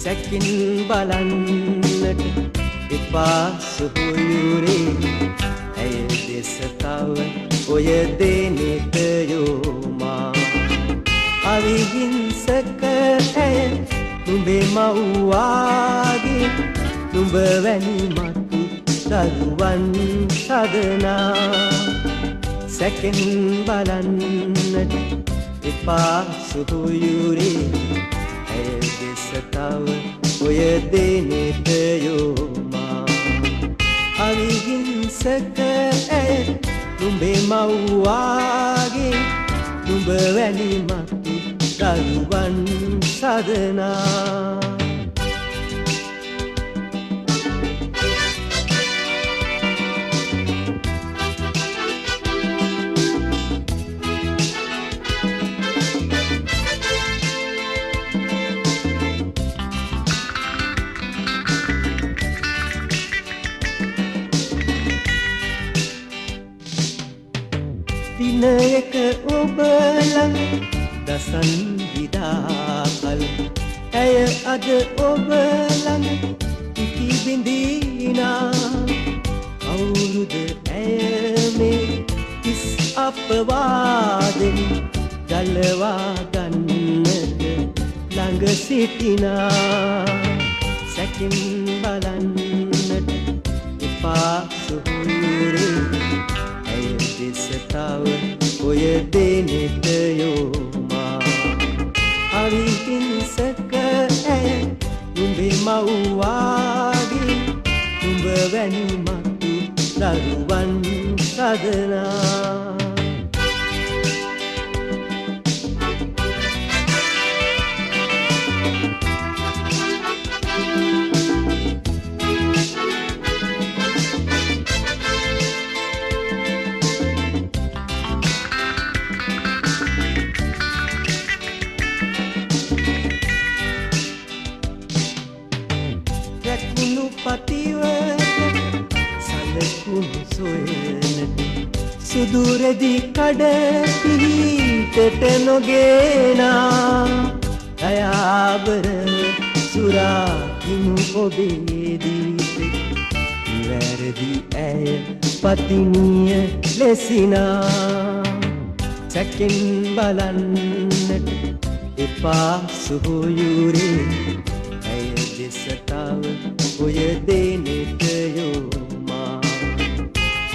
සැකින් බලන්නට එපා සුහුයුරේ ඇය දෙස තව ඔය දෙනෙත යෝමා අවිහිංසක ඇය නුඹේ මව්වාගේ නුඹ වැනි මතු දරුවන් සදනා සැකින් බලන්නට එපා සුහුයුරේ තව ඔය දෙනෙත යෝමා අවිහිංසක ඇය නුඹේ මව්වාගේ නුඹ වැනි මතු දරුවන් සදනා දිනයක ඔබ ළඟ දසන් විදාකල් ඇය අද ඔබ ළඟ ඉකි බිඳිනා කවුරුද ඇය මේ කිස් අපවාදෙන් ගලවා ගන්නට ළඟ සිටිනා සැකින් බලන්නට එපා සුහුයුරේ තව ඔය දෙනෙත යෝමා අවිහිංසක ඇය නුඹේ මව්වාගේ නුඹ වැනි මතු දරුවන් සදනා පතිවට සලකුණු සොයනට සුදුරෙදි කඩ පිහිටට නොගේනා දයාබර සුරාකිනු ඔබේ දීපෙ නිවැරදි ඇය පතිනිය ලෙසිනා සැකෙන් බලන්නට එපා සුහුයුරේ ඇය දෙස තව ඔය දෙනෙත යෝමා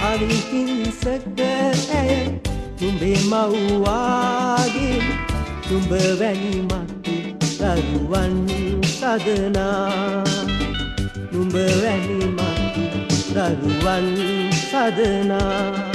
අවිහිංසක ඇය නුඹේ මව්වාගේ නුඹ වැනි මතු දරුවන් සදනා නුඹ වැනි මතු දරුවන් සදනා